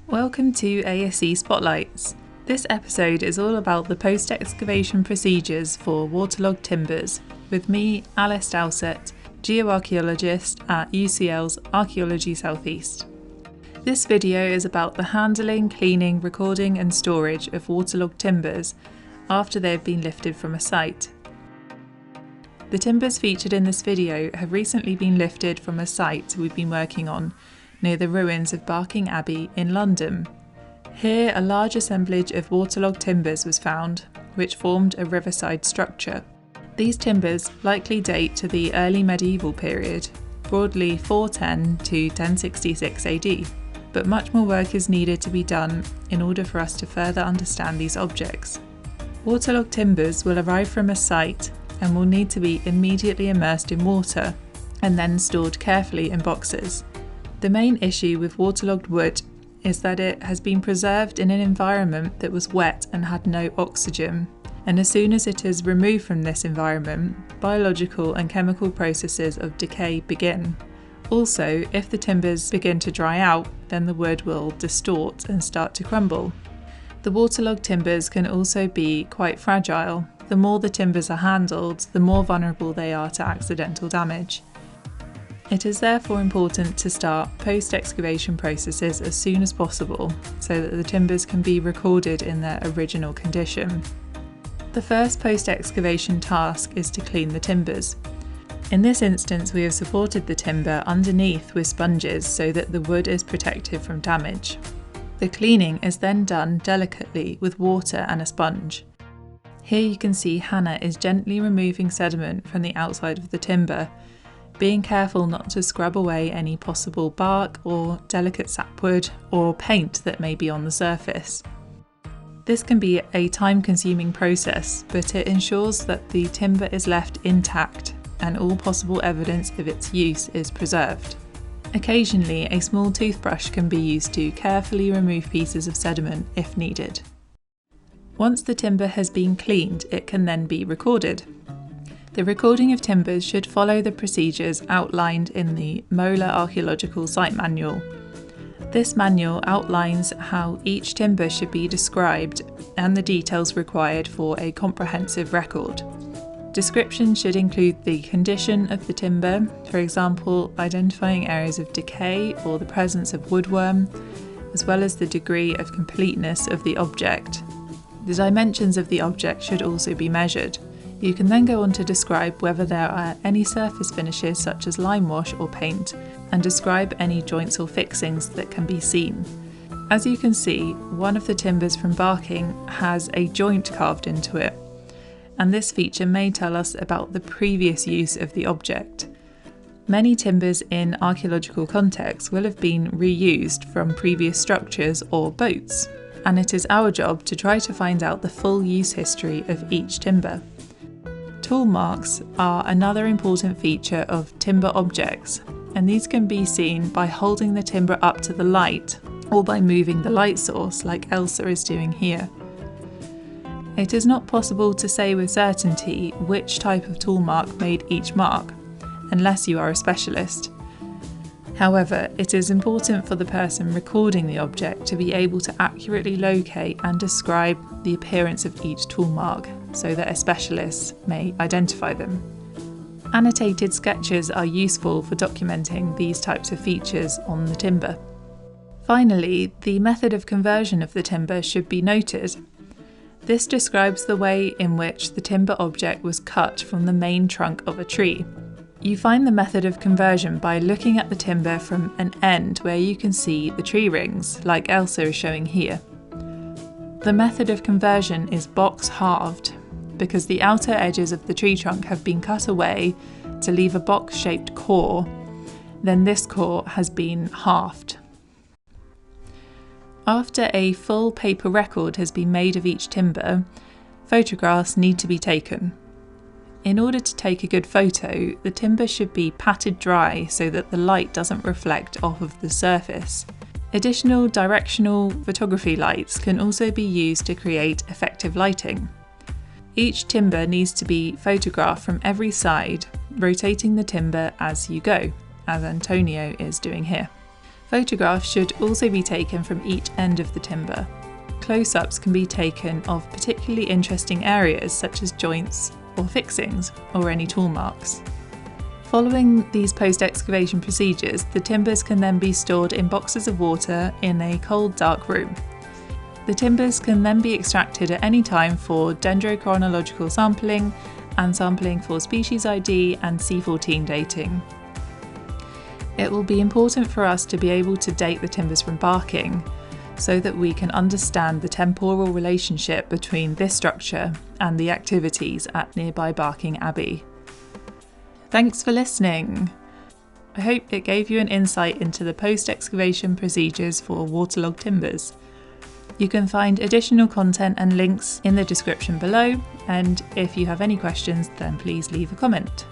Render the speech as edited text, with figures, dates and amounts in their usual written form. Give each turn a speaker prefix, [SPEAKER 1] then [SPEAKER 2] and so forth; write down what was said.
[SPEAKER 1] Welcome to ASE Spotlights. This episode is all about the post-excavation procedures for waterlogged timbers, with me, Alice Dowsett, Geoarchaeologist at UCL's Archaeology Southeast. This video is about the handling, cleaning, recording and storage of waterlogged timbers after they have been lifted from a site. The timbers featured in this video have recently been lifted from a site we've been working on near the ruins of Barking Abbey in London. Here, a large assemblage of waterlogged timbers was found, which formed a riverside structure. These timbers likely date to the early medieval period, broadly 410 to 1066 AD, but much more work is needed to be done in order for us to further understand these objects. Waterlogged timbers will arrive from a site and will need to be immediately immersed in water and then stored carefully in boxes. The main issue with waterlogged wood is that it has been preserved in an environment that was wet and had no oxygen, and as soon as it is removed from this environment, biological and chemical processes of decay begin. Also, if the timbers begin to dry out, then the wood will distort and start to crumble. The waterlogged timbers can also be quite fragile. The more the timbers are handled, the more vulnerable they are to accidental damage. It is therefore important to start post-excavation processes as soon as possible so that the timbers can be recorded in their original condition. The first post-excavation task is to clean the timbers. In this instance, we have supported the timber underneath with sponges so that the wood is protected from damage. The cleaning is then done delicately with water and a sponge. Here you can see Hannah is gently removing sediment from the outside of the timber, being careful not to scrub away any possible bark or delicate sapwood or paint that may be on the surface. This can be a time-consuming process, but it ensures that the timber is left intact and all possible evidence of its use is preserved. Occasionally, a small toothbrush can be used to carefully remove pieces of sediment if needed. Once the timber has been cleaned, it can then be recorded. The recording of timbers should follow the procedures outlined in the Molar Archaeological Site Manual. This manual outlines how each timber should be described and the details required for a comprehensive record. Descriptions should include the condition of the timber, for example, identifying areas of decay or the presence of woodworm, as well as the degree of completeness of the object. The dimensions of the object should also be measured. You can then go on to describe whether there are any surface finishes such as lime wash or paint, and describe any joints or fixings that can be seen. As you can see, one of the timbers from Barking has a joint carved into it, and this feature may tell us about the previous use of the object. Many timbers in archaeological contexts will have been reused from previous structures or boats, and it is our job to try to find out the full use history of each timber. Tool marks are another important feature of timber objects, and these can be seen by holding the timber up to the light or by moving the light source like Elsa is doing here. It is not possible to say with certainty which type of tool mark made each mark, unless you are a specialist. However, it is important for the person recording the object to be able to accurately locate and describe the appearance of each tool mark so that a specialist may identify them. Annotated sketches are useful for documenting these types of features on the timber. Finally, the method of conversion of the timber should be noted. This describes the way in which the timber object was cut from the main trunk of a tree. You find the method of conversion by looking at the timber from an end where you can see the tree rings, like Elsa is showing here. The method of conversion is box halved, because the outer edges of the tree trunk have been cut away to leave a box-shaped core, then this core has been halved. After a full paper record has been made of each timber, photographs need to be taken. In order to take a good photo, the timber should be patted dry so that the light doesn't reflect off of the surface. Additional directional photography lights can also be used to create effective lighting. Each timber needs to be photographed from every side, rotating the timber as you go, as Antonio is doing here. Photographs should also be taken from each end of the timber. Close-ups can be taken of particularly interesting areas such as joints or fixings or any tool marks. Following these post-excavation procedures, the timbers can then be stored in boxes of water in a cold, dark room. The timbers can then be extracted at any time for dendrochronological sampling and sampling for species ID and C14 dating. It will be important for us to be able to date the timbers from barking so that we can understand the temporal relationship between this structure and the activities at nearby Barking Abbey. Thanks for listening! I hope it gave you an insight into the post-excavation procedures for waterlogged timbers. You can find additional content and links in the description below, and if you have any questions then please leave a comment.